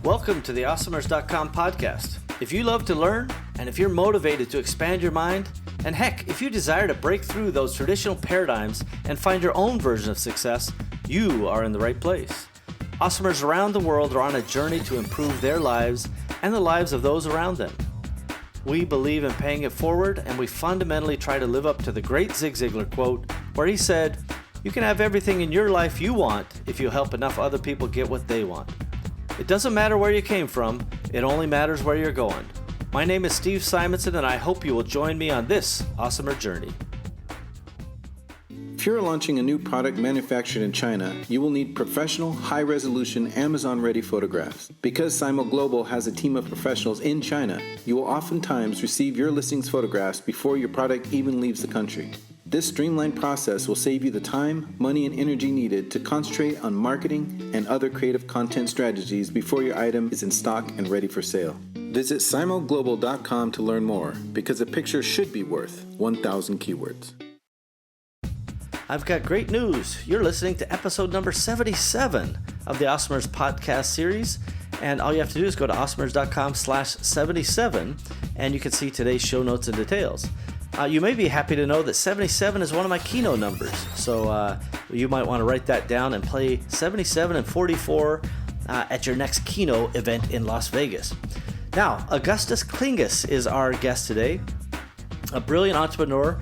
Welcome to the Awesomers.com podcast. If you love to learn, and if you're motivated to expand your mind, and heck, if you desire to break through those traditional paradigms and find your own version of success, you are in the right place. Awesomers around the world are on a journey to improve their lives and the lives of those around them. We believe in paying it forward, and we fundamentally try to live up to the great Zig Ziglar quote, where he said, "You can have everything in your life you want if you help enough other people get what they want." It doesn't matter where you came from, it only matters where you're going. My name is Steve Simonson, and I hope you will join me on this awesomer journey. If you're launching a new product manufactured in China, you will need professional, high-resolution, Amazon-ready photographs. Because Simo Global has a team of professionals in China, you will oftentimes receive your listings photographs before your product even leaves the country. This streamlined process will save you the time, money, and energy needed to concentrate on marketing and other creative content strategies before your item is in stock and ready for sale. Visit simoglobal.com to learn more, because a picture should be worth 1,000 keywords. I've got great news. You're listening to episode number 77 of the Awesomers podcast series. And all you have to do is go to awesomers.com/77, and you can see today's show notes and details. You may be happy to know that 77 is one of my keynote numbers. So you might want to write that down and play 77 and 44 at your next keynote event in Las Vegas. Now, Augustas Kligys is our guest today, a brilliant entrepreneur,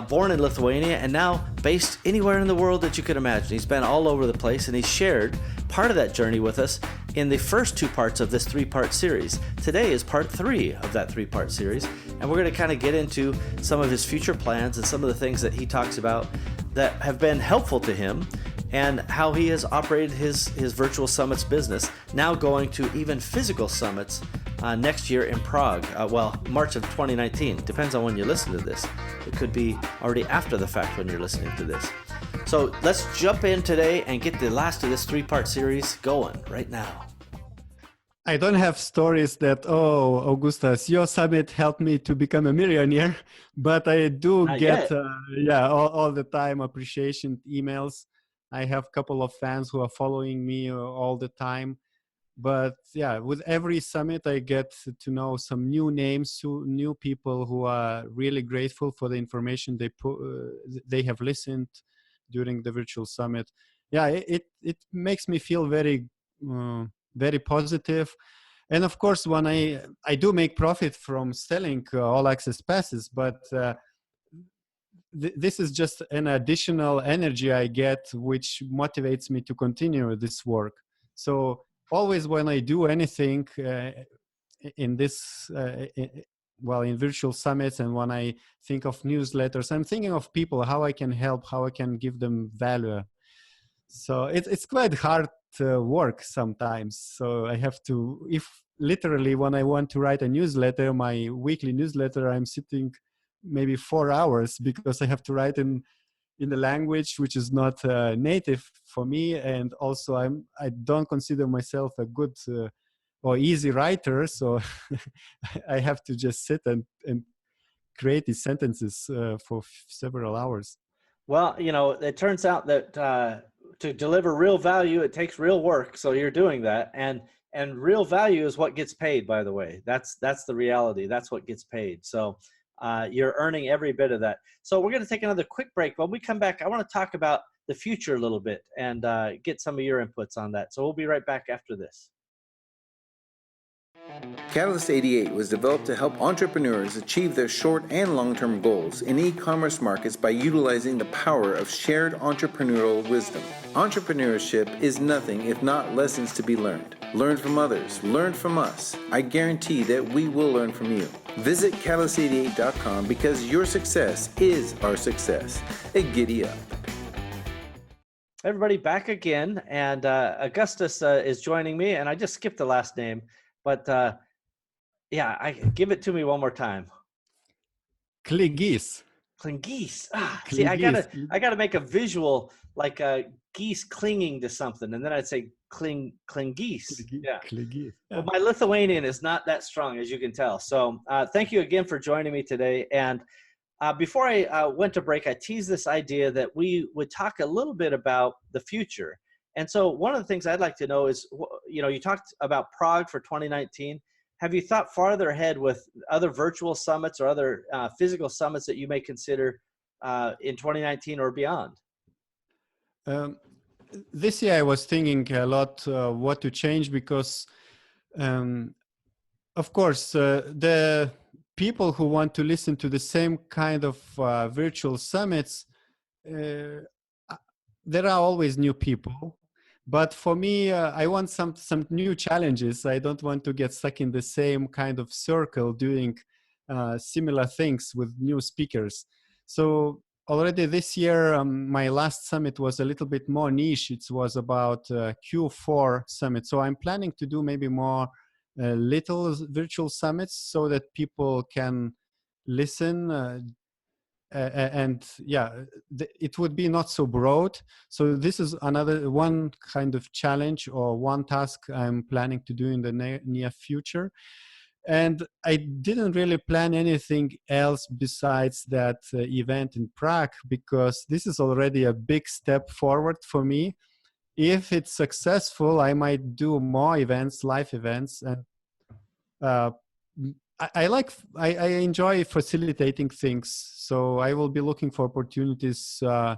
born in Lithuania and now based anywhere in the world that you could imagine. He's been all over the place, and he's shared part of that journey with us in the first two parts of this three-part series. Today is part 3 of that three-part series, and we're going to kind of get into some of his future plans and some of the things that he talks about that have been helpful to him, and how he has operated his virtual summits business, now going to even physical summits next year in Prague. March of 2019. Depends on when you listen to this. It could be already after the fact when you're listening to this. So let's jump in today and get the last of this three-part series going right now. I don't have stories that, Augustas, your summit helped me to become a millionaire, but I do get, all the time appreciation emails. I have a couple of fans who are following me all the time. But yeah, with every summit, I get to know some new names, new people who are really grateful for the information they have listened during the virtual summit. Yeah, it makes me feel very, very positive. And of course, when I do make profit from selling all access passes, but this is just an additional energy I get, which motivates me to continue this work. So always when I do anything in this, in virtual summits, and when I think of newsletters, I'm thinking of people, how I can help, how I can give them value. So it's quite hard work sometimes. So I have to, literally when I want to write a newsletter, my weekly newsletter, I'm sitting maybe 4 hours, because I have to write in the language which is not native for me, and also I don't consider myself a good or easy writer, so I have to just sit and create these sentences for several hours. Well, it turns out that to deliver real value, it takes real work. So you're doing that, and real value is what gets paid. By the way, that's the reality. That's what gets paid. So you're earning every bit of that. So we're going to take another quick break. When we come back, I want to talk about the future a little bit and get some of your inputs on that. So we'll be right back after this. Catalyst 88 was developed to help entrepreneurs achieve their short and long-term goals in e-commerce markets by utilizing the power of shared entrepreneurial wisdom. Entrepreneurship is nothing if not lessons to be learned. Learn from others, learn from us. I guarantee that we will learn from you. Visit catalyst88.com, because your success is our success. And giddy up. Everybody, back again, and Augustas is joining me, and I just skipped the last name, but I give it to me one more time. Kligys. Kligys. See, I gotta make a visual, like geese clinging to something, and then I'd say Kligys. Yeah. Kligys. Well, my Lithuanian is not that strong, as you can tell. So thank you again for joining me today. And before I went to break, I teased this idea that we would talk a little bit about the future And so one of the things I'd like to know is, you talked about Prague for 2019. Have you thought farther ahead with other virtual summits or other physical summits that you may consider in 2019 or beyond? Um, this year I was thinking a lot what to change because, um, of course, the people who want to listen to the same kind of virtual summits, uh, there are always new people. But for me, I want some new challenges. I don't want to get stuck in the same kind of circle doing similar things with new speakers. So already this year, my last summit was a little bit more niche. It was about Q4 summit. So I'm planning to do maybe more little virtual summits so that people can listen and yeah, it would be not so broad. So this is another one kind of challenge or one task I'm planning to do in the near future. And I didn't really plan anything else besides that event in Prague, because this is already a big step forward for me. If it's successful, I might do more events, live events, and uh, I enjoy facilitating things, so I will be looking for opportunities, to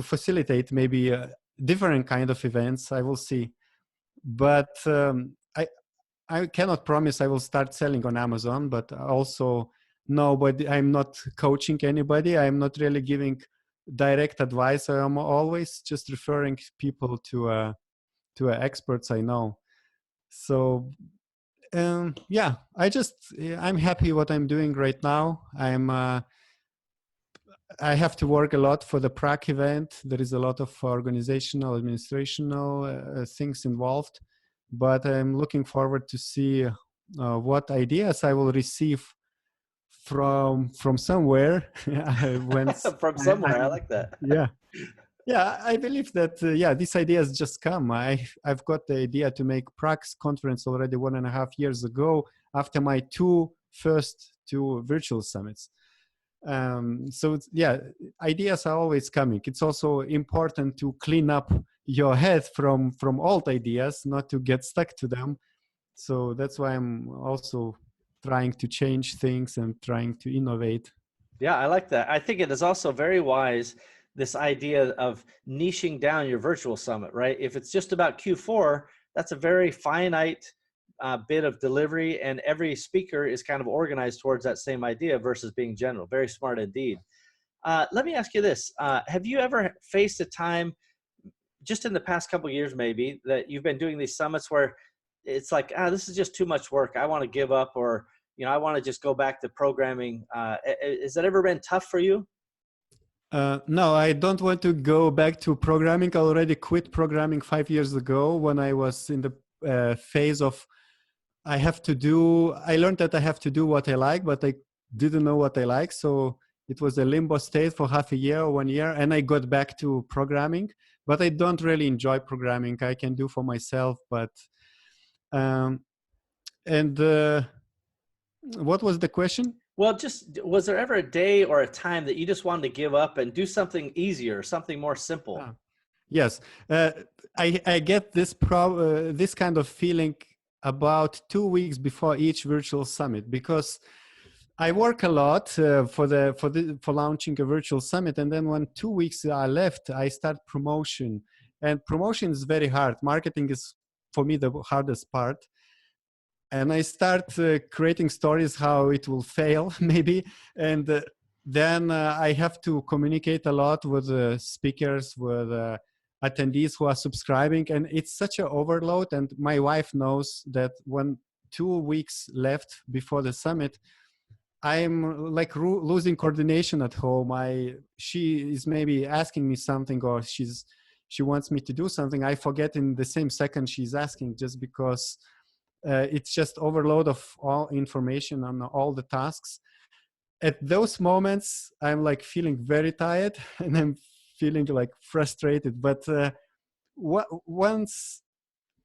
facilitate maybe different kind of events. I will see, but I cannot promise I will start selling on Amazon. But also, nobody. I'm not coaching anybody. I'm not really giving direct advice. I am always just referring people to experts I know. So I'm happy what I'm doing right now. I have to work a lot for the Prague event. There is a lot of organizational, administrational things involved, but I'm looking forward to see what ideas I will receive from somewhere. From somewhere, I like that. Yeah. Yeah, I believe that, these ideas just come. I've got the idea to make Prague's conference already 1.5 years ago after my first two virtual summits. Ideas are always coming. It's also important to clean up your head from old ideas, not to get stuck to them. So that's why I'm also trying to change things and trying to innovate. Yeah, I like that. I think it is also very wise, this idea of niching down your virtual summit, right? If it's just about Q4, that's a very finite bit of delivery, and every speaker is kind of organized towards that same idea versus being general. Very smart indeed. Let me ask you this. Have you ever faced a time, just in the past couple of years maybe, that you've been doing these summits where it's like, this is just too much work, I want to give up, or I want to just go back to programming? Has that ever been tough for you? No, I don't want to go back to programming. I already quit programming 5 years ago when I was in the phase of I learned that I have to do what I like, but I didn't know what I like. So it was a limbo state for half a year or 1 year. And I got back to programming, but I don't really enjoy programming. I can do for myself, but, what was the question? Well, just, was there ever a day or a time that you just wanted to give up and do something easier, something more simple? Yes. I get this kind of feeling about 2 weeks before each virtual summit, because I work a lot for launching a virtual summit, and then when 2 weeks are left, I start promotion, and promotion is very hard. Marketing is for me the hardest part, and I start creating stories how it will fail maybe, and then I have to communicate a lot with speakers, with attendees who are subscribing, and it's such an overload. And my wife knows that when 2 weeks left before the summit, I'm like losing coordination at home. She is maybe asking me something, or she wants me to do something. I forget in the same second she's asking, just because it's just overload of all information on all the tasks. At those moments, I'm like feeling very tired and I'm feeling like frustrated. But once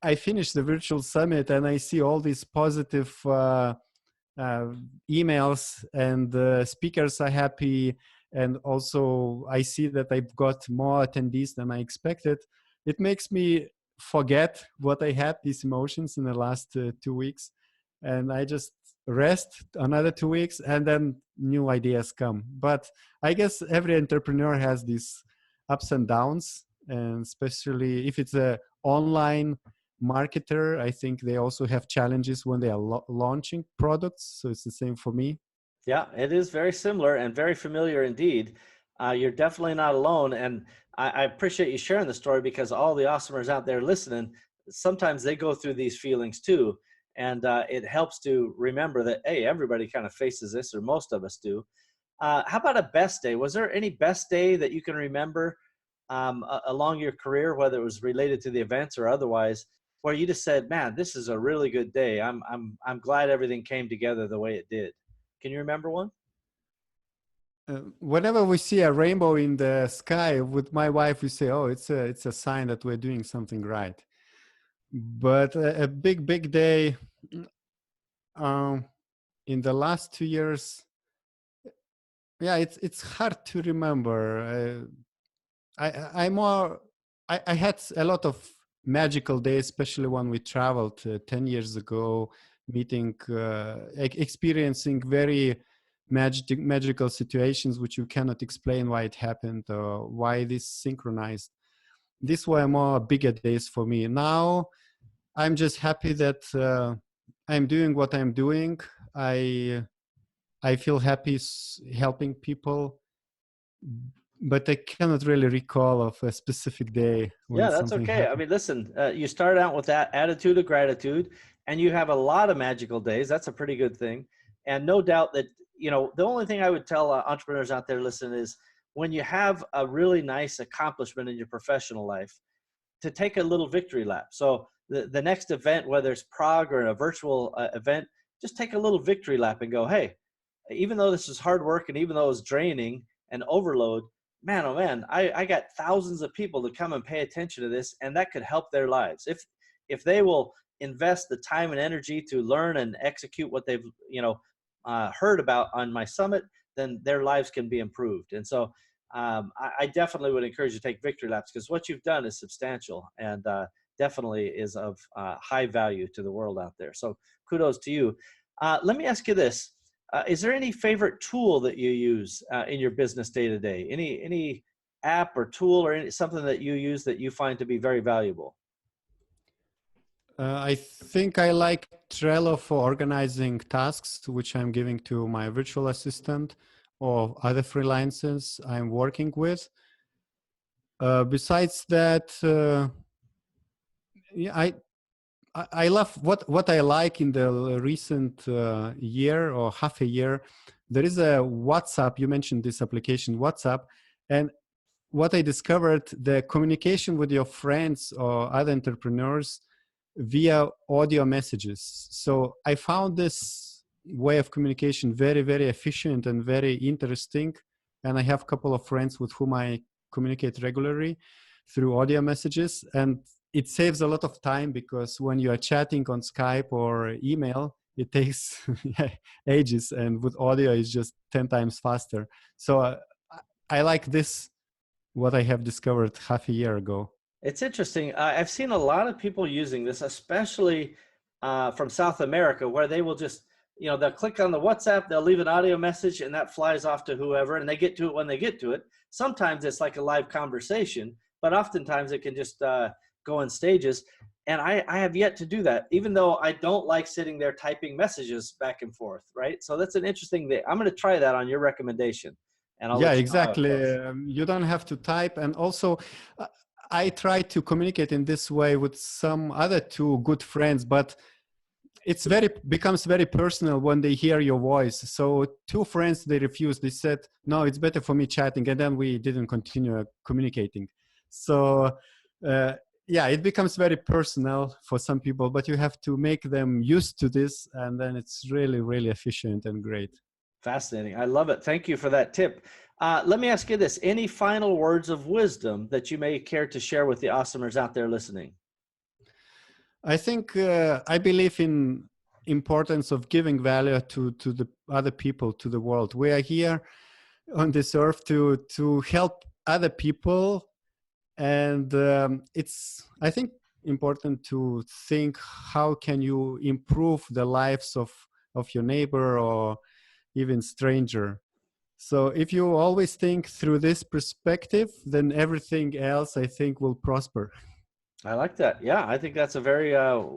I finish the virtual summit and I see all these positive emails, and the speakers are happy, and also I see that I've got more attendees than I expected, it makes me forget what I had, these emotions in the last 2 weeks, and I just rest another 2 weeks, and then new ideas come. But I guess every entrepreneur has these ups and downs, and especially if it's a online marketer, I think they also have challenges when they are launching products. So it's the same for me. Yeah, it is very similar and very familiar indeed. You're definitely not alone. And I appreciate you sharing the story, because all the awesomers out there listening, sometimes they go through these feelings too. And it helps to remember that, hey, everybody kind of faces this, or most of us do. How about a best day? Was there any best day that you can remember along your career, whether it was related to the events or otherwise, where you just said, man, this is a really good day. I'm glad everything came together the way it did. Can you remember one? Whenever we see a rainbow in the sky with my wife, we say, "Oh, it's a sign that we're doing something right." But a big day um, in the last 2 years, yeah, it's hard to remember. I more I had a lot of magical days, especially when we traveled 10 years ago, meeting, experiencing very magical situations which you cannot explain why it happened or why this synchronized. These were more bigger days for me. Now I'm just happy that I'm doing what I'm doing. I I feel happy helping people, but I cannot really recall of a specific day when Yeah, that's something okay. I happened. mean, listen, you start out with that attitude of gratitude, and you have a lot of magical days. That's a pretty good thing. And no doubt that, the only thing I would tell entrepreneurs out there listening is, when you have a really nice accomplishment in your professional life, to take a little victory lap. So the next event, whether it's Prague or a virtual event, just take a little victory lap and go, hey, even though this is hard work, and even though it's draining and overload, man, oh man, I got thousands of people to come and pay attention to this, and that could help their lives. If they will invest the time and energy to learn and execute what they've heard about on my summit, then their lives can be improved. And so I definitely would encourage you to take victory laps, because what you've done is substantial, and definitely is of high value to the world out there. So kudos to you. Let me ask you this. Is there any favorite tool that you use in your business day to day? Any app or tool or something that you use that you find to be very valuable? I think I like Trello for organizing tasks, which I'm giving to my virtual assistant or other freelancers I'm working with. Besides that, yeah, I love what I like in the recent year or half a year. There is a WhatsApp. You mentioned this application, WhatsApp, and what I discovered, the communication with your friends or other entrepreneurs via audio messages. So I found this way of communication very, very efficient and very interesting. And I have a couple of friends with whom I communicate regularly through audio messages. And it saves a lot of time, because when you are chatting on Skype or email, it takes ages. And with audio, it's just 10 times faster. So I like this, what I have discovered half a year ago. It's interesting. I've seen a lot of people using this, especially from South America, where they will just, they'll click on the WhatsApp, they'll leave an audio message, and that flies off to whoever, and they get to it when they get to it. Sometimes it's like a live conversation, but oftentimes it can just go in stages. And I have yet to do that, even though I don't like sitting there typing messages back and forth, right? So that's an interesting thing. I'm going to try that on your recommendation, and I'll Yeah, let you know how it exactly. goes. You don't have to type. And also, uh, I try to communicate in this way with some other two good friends, but it's becomes very personal when they hear your voice. So two friends, they refused. They said, no, it's better for me chatting. And then we didn't continue communicating. So, uh, yeah, it becomes very personal for some people, but you have to make them used to this. And then it's really, really efficient and great. Fascinating. I love it. Thank you for that tip. Let me ask you this. Any final words of wisdom that you may care to share with the awesomers out there listening? I think I believe in importance of giving value to the other people, to the world. We are here on this earth to help other people, And it's, I think, important to think how can you improve the lives of your neighbor or even stranger. So if you always think through this perspective, then everything else, I think, will prosper. I like that. Yeah, I think that's a very,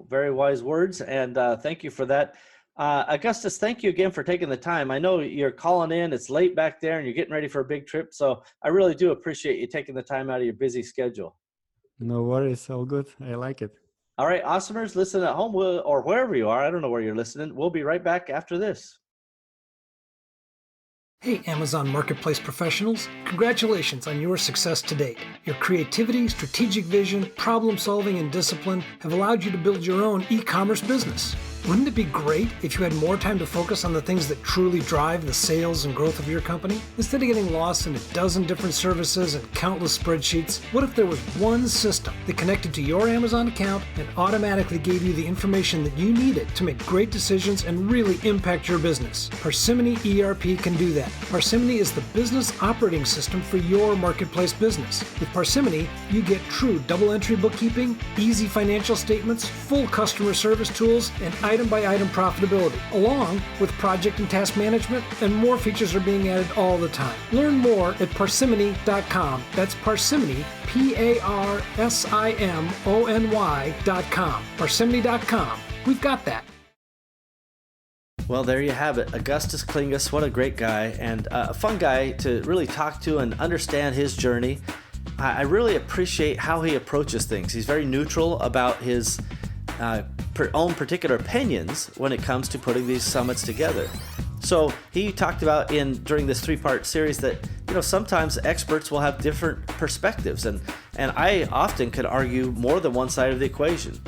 very wise words, and thank you for that. Augustas, thank you again for taking the time. I know you're calling in, it's late back there, and you're getting ready for a big trip, so I really do appreciate you taking the time out of your busy schedule. No worries, all good. I like it. All right, awesomers, listen at home or wherever you are. I don't know where you're listening. We'll be right back after this. Hey, Amazon Marketplace professionals, congratulations on your success to date. Your creativity, strategic vision, problem solving, and discipline have allowed you to build your own e-commerce business. Wouldn't it be great if you had more time to focus on the things that truly drive the sales and growth of your company? Instead of getting lost in a dozen different services and countless spreadsheets, what if there was one system that connected to your Amazon account and automatically gave you the information that you needed to make great decisions and really impact your business? Parsimony ERP can do that. Parsimony is the business operating system for your marketplace business. With Parsimony, you get true double-entry bookkeeping, easy financial statements, full customer service tools, and item-by-item profitability, along with project and task management, and more features are being added all the time. Learn more at parsimony.com. That's Parsimony, Parsimony.com. Parsimony.com. We've got that. Well, there you have it. Augustas Kligys, what a great guy, and a fun guy to really talk to and understand his journey. I really appreciate how he approaches things. He's very neutral about his own particular opinions when it comes to putting these summits together. So he talked about during this 3-part series that sometimes experts will have different perspectives, and I often could argue more than one side of the equation,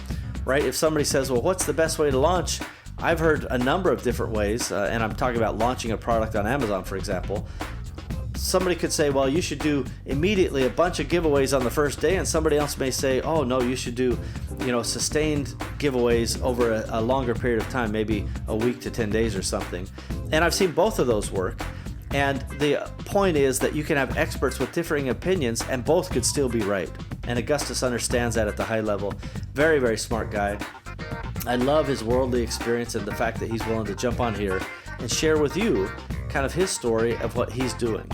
right? If somebody says, well, what's the best way to launch? I've heard a number of different ways, and I'm talking about launching a product on Amazon, for example. Somebody could say, well, you should do immediately a bunch of giveaways on the first day, and somebody else may say, oh no, you should do sustained giveaways over a longer period of time, maybe a week to 10 days or something. And I've seen both of those work, and the point is that you can have experts with differing opinions and both could still be right. And Augustas understands that at the high level. Very, very smart guy. I love his worldly experience and the fact that he's willing to jump on here and share with you kind of his story of what he's doing.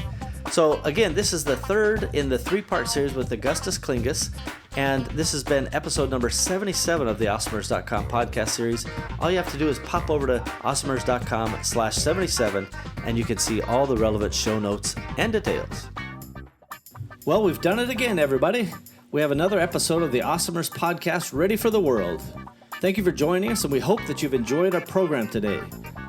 So again, this is the third in the 3-part series with Augustas Kligys, and this has been episode number 77 of the Awesomers.com podcast series. All you have to do is pop over to Awesomers.com/77 and you can see all the relevant show notes and details. Well, we've done it again, everybody. We have another episode of the Awesomers podcast ready for the world. Thank you for joining us, and we hope that you've enjoyed our program today.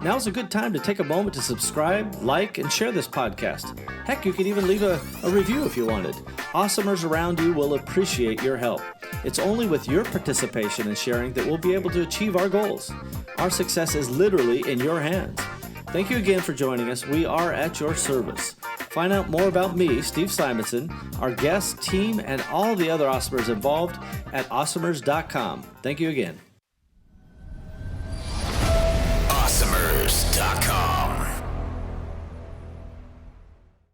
Now's a good time to take a moment to subscribe, like, and share this podcast. Heck, you could even leave a review if you wanted. Awesomers around you will appreciate your help. It's only with your participation and sharing that we'll be able to achieve our goals. Our success is literally in your hands. Thank you again for joining us. We are at your service. Find out more about me, Steve Simonson, our guest, team, and all the other Awesomers involved at Awesomers.com. Thank you again.